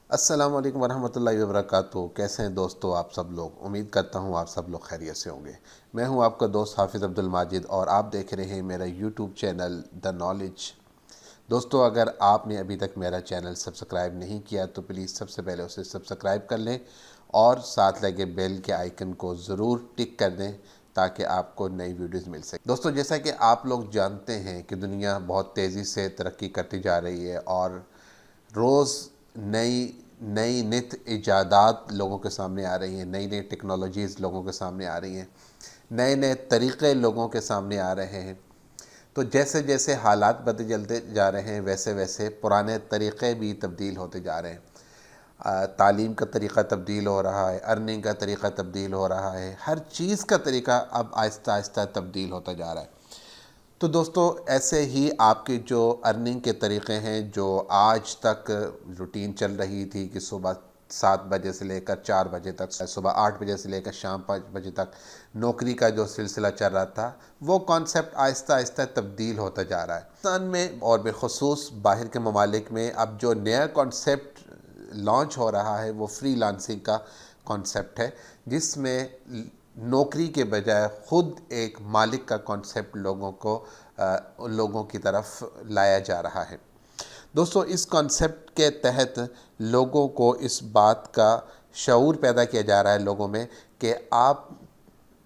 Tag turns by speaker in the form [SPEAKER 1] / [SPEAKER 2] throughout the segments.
[SPEAKER 1] अस्सलाम वालेकुम वरहमतुल्लाहि वबरकातुहू। कैसे हैं दोस्तों आप सब लोग। उम्मीद करता हूँ आप सब लोग खैरियत से होंगे। मैं हूँ आपका दोस्त हाफिज़ अब्दुल माजिद और आप देख रहे हैं मेरा यूट्यूब चैनल द नॉलेज। दोस्तों, अगर आपने अभी तक मेरा चैनल सब्सक्राइब नहीं किया तो प्लीज़ सबसे पहले उसे सब्सक्राइब कर लें और साथ लगे बेल के आइकन को ज़रूर टिक कर दें ताकि आपको नई वीडियोस मिल सके। दोस्तों, जैसा कि आप लोग जानते हैं कि दुनिया बहुत तेज़ी से तरक्की करती जा रही है और रोज़ नई नई नित इजादात लोगों के सामने आ रही हैं, नई नई टेक्नोलॉजीज़ लोगों के सामने आ रही हैं, नए नए तरीक़े लोगों के सामने आ रहे हैं। तो जैसे जैसे हालात बदलते जा रहे हैं वैसे वैसे पुराने तरीक़े भी तब्दील होते जा रहे हैं। तालीम का तरीक़ा तब्दील हो रहा है, अर्निंग का तरीक़ा तब्दील हो रहा है, हर चीज़ का तरीक़ा अब आहिस्ता आहिस्ता तब्दील होता जा रहा है। तो दोस्तों, ऐसे ही आपके जो अर्निंग के तरीक़े हैं, जो आज तक रूटीन चल रही थी कि सुबह 7 बजे से लेकर 4 बजे तक, सुबह 8 बजे से लेकर शाम 5 बजे तक नौकरी का जो सिलसिला चल रहा था, वो कॉन्सेप्ट आहिस्ता आहिस्ता तब्दील होता जा रहा है। पाकिस्तान में और बिलखुसूस बाहर के ममालिक में अब जो नया कॉन्सेप्ट लॉन्च हो रहा है वो फ्रीलांसिंग का कॉन्सेप्ट है, जिसमें नौकरी के बजाय ख़ुद एक मालिक का कॉन्सेप्ट लोगों की तरफ लाया जा रहा है। दोस्तों, इस कॉन्सेप्ट के तहत लोगों को इस बात का शऊर पैदा किया जा रहा है लोगों में कि आप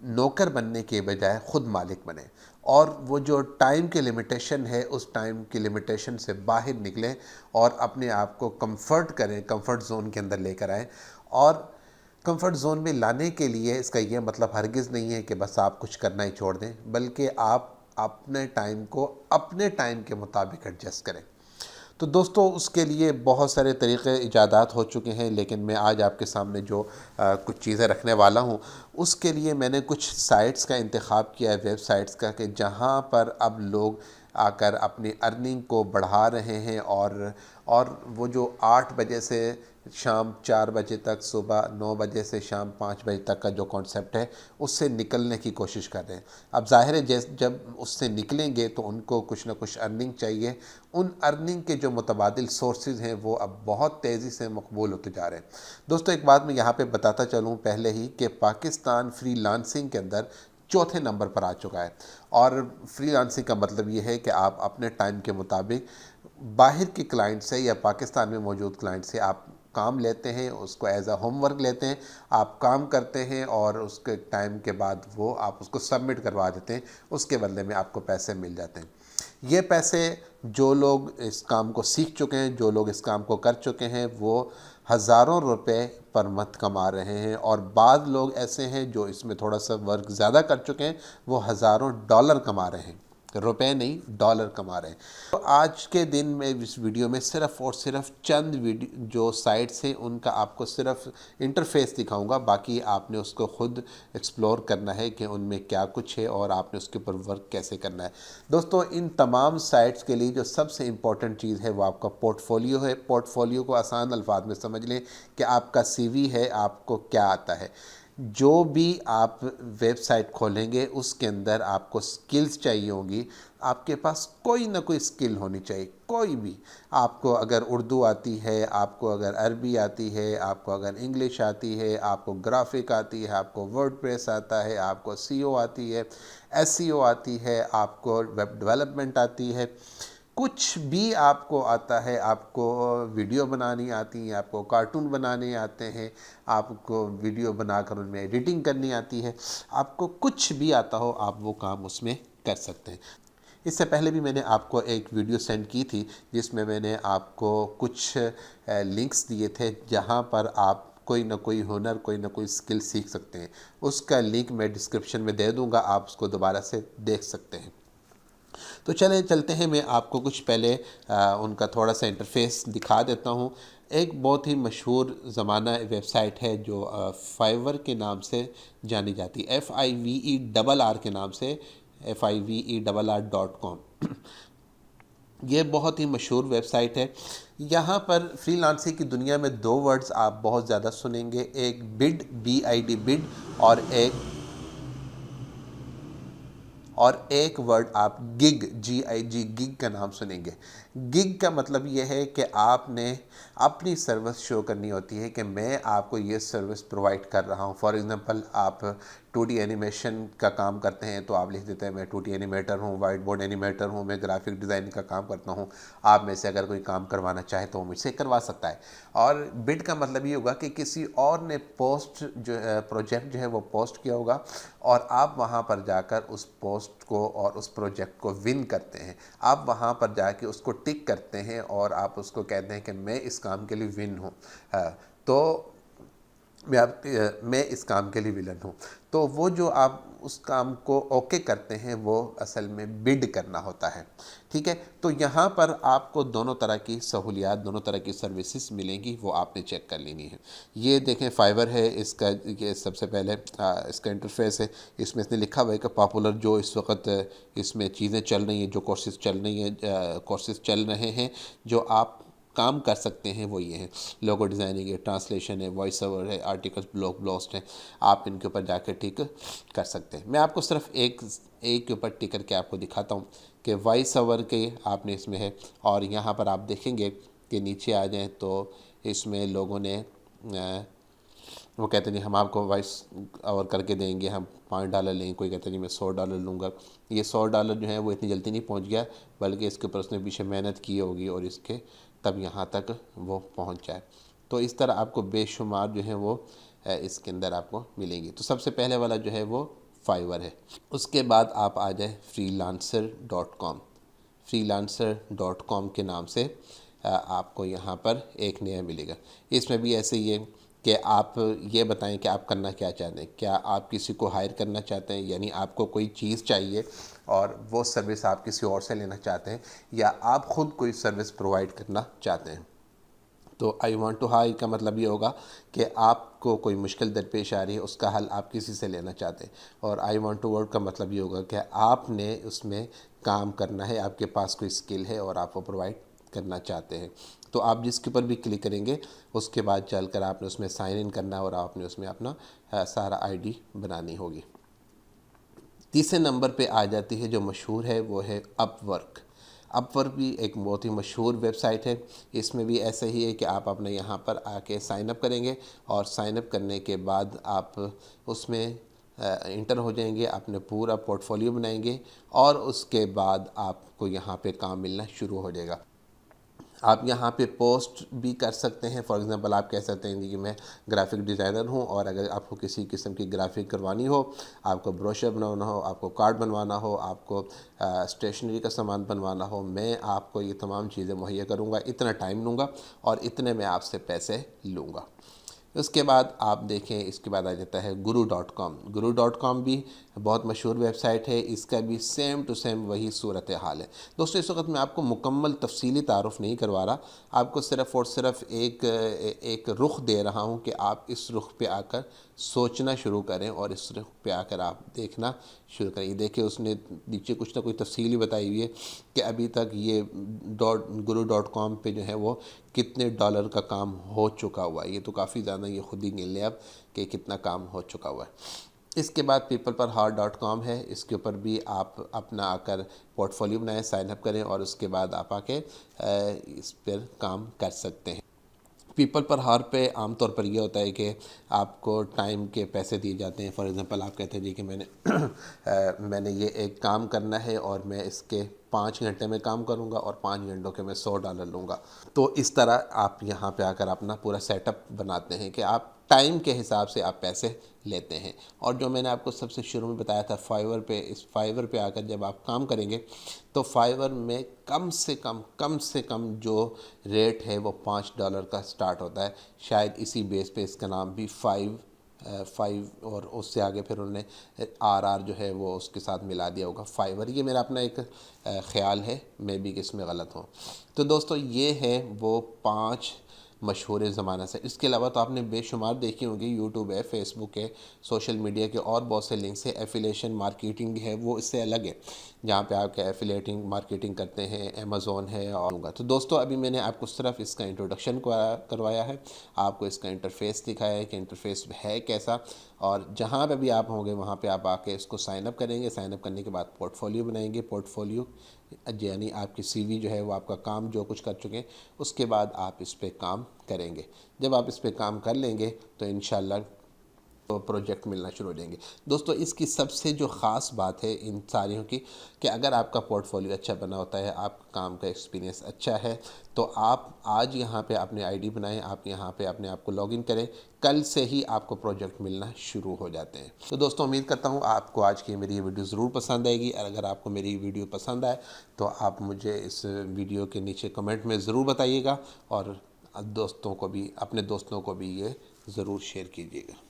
[SPEAKER 1] नौकर बनने के बजाय ख़ुद मालिक बने और वो जो टाइम की लिमिटेशन है उस टाइम की लिमिटेशन से बाहर निकलें और अपने आप को कंफर्ट करें, कंफर्ट ज़ोन के अंदर लेकर आएँ। और कंफर्ट ज़ोन में लाने के लिए इसका ये मतलब हरगिज़ नहीं है कि बस आप कुछ करना ही छोड़ दें, बल्कि आप अपने टाइम को अपने टाइम के मुताबिक एडजस्ट करें। तो दोस्तों, उसके लिए बहुत सारे तरीक़े ईजादात हो चुके हैं, लेकिन मैं आज आपके सामने जो कुछ चीज़ें रखने वाला हूँ उसके लिए मैंने कुछ साइट्स का इंतखाब किया है, वेबसाइट्स का, कि जहाँ पर अब लोग आकर अपनी अर्निंग को बढ़ा रहे हैं और वो जो 8 बजे से शाम 4 बजे तक, सुबह 9 बजे से शाम 5 बजे तक का जो कॉन्सेप्ट है उससे निकलने की कोशिश कर रहे हैं। अब ज़ाहिर है जब उससे निकलेंगे तो उनको कुछ ना कुछ अर्निंग चाहिए। उन अर्निंग के जो मुतबादिल सोर्सेज हैं वो अब बहुत तेज़ी से मकबूल होते जा रहे हैं। दोस्तों, एक बात मैं यहाँ पे बताता चलूँ पहले ही कि पाकिस्तान फ्रीलांसिंग के अंदर चौथे नंबर पर आ चुका है। और फ्रीलांसिंग का मतलब ये है कि आप अपने टाइम के मुताबिक बाहर के क्लाइंट से या पाकिस्तान में मौजूद क्लाइंट से आप काम लेते हैं, उसको एज अ होमवर्क लेते हैं, आप काम करते हैं और उसके टाइम के बाद वो आप उसको सबमिट करवा देते हैं, उसके बदले में आपको पैसे मिल जाते हैं। ये पैसे जो लोग इस काम को सीख चुके हैं, जो लोग इस काम को कर चुके हैं, वो हज़ारों रुपए पर मंथ कमा रहे हैं और बाद लोग ऐसे हैं जो इसमें थोड़ा सा वर्क ज़्यादा कर चुके हैं, वो हज़ारों डॉलर कमा रहे हैं, रुपए नहीं डॉलर कमा रहे हैं। तो आज के दिन में इस वीडियो में सिर्फ़ और सिर्फ चंद वीडियो जो साइट्स हैं उनका आपको सिर्फ इंटरफेस दिखाऊंगा, बाकी आपने उसको ख़ुद एक्सप्लोर करना है कि उनमें क्या कुछ है और आपने उसके ऊपर वर्क कैसे करना है। दोस्तों, इन तमाम साइट्स के लिए जो सबसे इम्पॉर्टेंट चीज़ है वो आपका पोर्टफोलियो है। पोर्टफोलियो को आसान अल्फाज में समझ लें कि आपका CV है, आपको क्या आता है। जो भी आप वेबसाइट खोलेंगे उसके अंदर आपको स्किल्स चाहिए होंगी, आपके पास कोई ना कोई स्किल होनी चाहिए, कोई भी। आपको अगर उर्दू आती है, आपको अगर अरबी आती है, आपको अगर इंग्लिश आती है, आपको ग्राफिक आती है, आपको वर्डप्रेस आता है, आपको SEO आती है, SEO आती है, आपको वेब डेवलपमेंट आती है, कुछ भी आपको आता है, आपको वीडियो बनानी आती है, आपको कार्टून बनाने आते हैं, आपको वीडियो बनाकर उनमें एडिटिंग करनी आती है, आपको कुछ भी आता हो आप वो काम उसमें कर सकते हैं। इससे पहले भी मैंने आपको एक वीडियो सेंड की थी जिसमें मैंने आपको कुछ लिंक्स दिए थे जहां पर आप कोई ना कोई हुनर, कोई ना कोई स्किल सीख सकते हैं। उसका लिंक मैं डिस्क्रिप्शन में दे दूंगा, आप उसको दोबारा से देख सकते हैं। तो चलते हैं, मैं आपको कुछ पहले उनका थोड़ा सा इंटरफेस दिखा देता हूँ। एक बहुत ही मशहूर ज़माना वेबसाइट है जो फाइवर के नाम से जानी जाती है, FIVERR के नाम से, FIVERR.com। ये बहुत ही मशहूर वेबसाइट है। यहाँ पर फ्रीलांसिंग की दुनिया में दो वर्ड्स आप बहुत ज़्यादा सुनेंगे, एक बिड, BID बिड, और एक वर्ड आप गिग, GIG गिग का नाम सुनेंगे। गिग का मतलब ये है कि आपने अपनी सर्विस शो करनी होती है कि मैं आपको ये सर्विस प्रोवाइड कर रहा हूँ। फॉर एग्ज़ाम्पल आप 2D एनिमेशन का काम करते हैं तो आप लिख देते हैं मैं 2D एनिमेटर हूँ, वाइट बोर्ड एनिमेटर हूँ, मैं ग्राफिक डिज़ाइन का काम करता हूँ। आप में से अगर कोई काम करवाना चाहे तो वो मुझसे करवा सकता है। और बिड का मतलब ये होगा कि किसी और ने पोस्ट जो प्रोजेक्ट जो है वो पोस्ट किया होगा और आप वहाँ पर जाकर उस पोस्ट को और उस प्रोजेक्ट को विन करते हैं। आप वहाँ पर जाके उसको टिक करते हैं और आप उसको कहते हैं कि मैं इस काम के लिए विन हूँ। तो मैं इस काम के लिए विलन हूँ। तो वो जो आप उस काम को ओके करते हैं वो असल में बिड करना होता है। ठीक है, तो यहाँ पर आपको दोनों तरह की सहूलियात, दोनों तरह की सर्विसेज मिलेंगी, वो आपने चेक कर लेनी है। ये देखें फाइवर है, इसका ये सबसे पहले इसका इंटरफेस है। इसमें इसने लिखा हुआ है कि पॉपुलर जो इस वक्त इसमें चीज़ें चल रही हैं, जो कोर्सेज चल रही हैं, कोर्सेज चल रहे हैं जो आप काम कर सकते हैं वो ये हैं। लोगो डिज़ाइनिंग है, ट्रांसलेशन है, वॉइस ओवर है, आर्टिकल्स, ब्लॉग ब्लॉस्ट हैं। आप इनके ऊपर जाकर टिक कर सकते हैं। मैं आपको सिर्फ एक के ऊपर टिक करके आपको दिखाता हूँ कि वॉइस ओवर के आपने इसमें है। और यहाँ पर आप देखेंगे कि नीचे आ जाएँ तो इसमें लोगों ने वो कहते नहीं हम आपको वॉइस ओवर करके देंगे, हम $5 लेंगे, कोई कहते नहीं मैं $100 लूँगा। ये $100 जो है वो इतनी जल्दी नहीं पहुँच गया, बल्कि इसके ऊपर उसने पीछे मेहनत की होगी और इसके तब यहाँ तक वो पहुँच जाए। तो इस तरह आपको बेशुमार जो है वो इसके अंदर आपको मिलेंगी। तो सबसे पहले वाला जो है वो फाइवर है। उसके बाद आप आ जाए freelancer.com। freelancer.com के नाम से आपको यहाँ पर एक नया मिलेगा। इसमें भी ऐसे ही है कि आप ये बताएं कि आप करना क्या चाहते हैं। क्या आप किसी को हायर करना चाहते हैं, यानी आपको कोई चीज़ चाहिए और वो सर्विस आप किसी और से लेना चाहते हैं, या आप ख़ुद कोई सर्विस प्रोवाइड करना चाहते हैं। तो आई वांट टू हायर का मतलब ये होगा कि आपको कोई मुश्किल दरपेश आ रही है, उसका हल आप किसी से लेना चाहते हैं। और आई वांट टू वर्क का मतलब ये होगा कि आपने उसमें काम करना है, आपके पास कोई स्किल है और आप वो प्रोवाइड करना चाहते हैं। तो आप जिसके ऊपर भी क्लिक करेंगे उसके बाद चलकर आपने उसमें साइन इन करना है और आपने उसमें अपना सारा आईडी बनानी होगी। तीसरे नंबर पे आ जाती है जो मशहूर है, वो है अपवर्क। अपवर्क भी एक बहुत ही मशहूर वेबसाइट है। इसमें भी ऐसा ही है कि आप अपने यहाँ पर आके साइन अप करेंगे और साइन अप करने के बाद आप उसमें इंटर हो जाएंगे, अपने पूरा पोर्टफोलियो बनाएंगे और उसके बाद आपको यहाँ पे काम मिलना शुरू हो जाएगा। आप यहाँ पे पोस्ट भी कर सकते हैं। फॉर एग्ज़ाम्पल आप कह सकते हैं कि मैं ग्राफिक डिज़ाइनर हूँ और अगर आपको किसी किस्म की ग्राफिक करवानी हो, आपको ब्रोशर बनवाना हो, आपको कार्ड बनवाना हो, आपको स्टेशनरी का सामान बनवाना हो, मैं आपको ये तमाम चीज़ें मुहैया करूँगा, इतना टाइम लूँगा और इतने में आपसे पैसे लूँगा। उसके बाद आप देखें, इसके बाद आ जाता है guru.com। guru.com भी बहुत मशहूर वेबसाइट है। इसका भी सेम टू सेम वही सूरत हाल है। दोस्तों इस वक्त मैं आपको मुकम्मल तफसीली तारुफ नहीं करवा रहा, आपको सिर्फ़ और सिर्फ एक रुख दे रहा हूँ कि आप इस रुख पे आकर सोचना शुरू करें और इस रुख पे आकर आप देखना शुरू करें। ये देखिए उसने नीचे कुछ ना कुछ तफसीली बताई हुई है कि अभी तक ये guru.com पे जो है वो कितने डॉलर का काम हो चुका हुआ है। ये तो काफ़ी ज़्यादा, ये खुद ही गिन लें आप कि कितना काम हो चुका हुआ है। इसके बाद peopleperheart.com है। इसके ऊपर भी आप अपना आकर पोर्टफोलियो बनाएं, साइन अप करें और उसके बाद आप आके इस पर काम कर सकते हैं। पीपल पर हार पे आमतौर पर यह होता है कि आपको टाइम के पैसे दिए जाते हैं। फॉर एग्ज़ाम्पल आप कहते हैं जी कि मैंने ये एक काम करना है और मैं इसके 5 घंटे में काम करूंगा और 5 घंटों के मैं $100 लूँगा। तो इस तरह आप यहाँ पे आकर अपना पूरा सेटअप बनाते हैं कि आप टाइम के हिसाब से आप पैसे लेते हैं। और जो मैंने आपको सबसे शुरू में बताया था फाइवर पे, इस फाइवर पे आकर जब आप काम करेंगे तो फाइवर में कम से कम जो रेट है वो $5 का स्टार्ट होता है। शायद इसी बेस पे इसका नाम भी फाइव और उससे आगे फिर उन्होंने आर जो है वो उसके साथ मिला दिया होगा फाइवर। ये मेरा अपना एक ख़्याल है, मैं भी इसमें गलत हूँ। तो दोस्तों ये है वो 5 मशहूर ज़माना से। इसके अलावा तो आपने बेशुमार देखी होंगी, यूट्यूब है, फेसबुक है, सोशल मीडिया के और बहुत से लिंक्स है। एफिलिएशन मार्केटिंग है वो इससे अलग है, जहाँ पे आप एफिलिएटिंग मार्केटिंग करते हैं, अमेज़ोन है और तो दोस्तों अभी मैंने आपको सिर्फ इसका इंट्रोडक्शन करवाया है, आपको इसका इंटरफेस दिखाया है कि इंटरफेस है कैसा। और जहाँ पे भी आप होंगे वहाँ पे आप आके इसको साइन अप करेंगे। साइन अप करने के बाद पोर्टफोलियो बनाएंगे। पोर्टफोलियो यानी आपकी सीवी जो है वो आपका काम जो कुछ कर चुके हैं उसके बाद आप इस पे काम करेंगे। जब आप इस पे काम कर लेंगे तो इंशाल्लाह तो प्रोजेक्ट मिलना शुरू हो जाएंगे। दोस्तों इसकी सबसे जो ख़ास बात है इन सारियों की कि अगर आपका पोर्टफोलियो अच्छा बना होता है, आपका काम का एक्सपीरियंस अच्छा है, तो आप आज यहाँ पे अपने आईडी बनाएं, आप यहाँ पे अपने आप को लॉगिन करें, कल से ही आपको प्रोजेक्ट मिलना शुरू हो जाते हैं। तो दोस्तों उम्मीद करता हूँ आपको आज की मेरी ये वीडियो ज़रूर पसंद आएगी, और अगर आपको मेरी वीडियो पसंद आए तो आप मुझे इस वीडियो के नीचे कमेंट में ज़रूर बताइएगा, और दोस्तों को भी, अपने दोस्तों को भी ये ज़रूर शेयर कीजिएगा।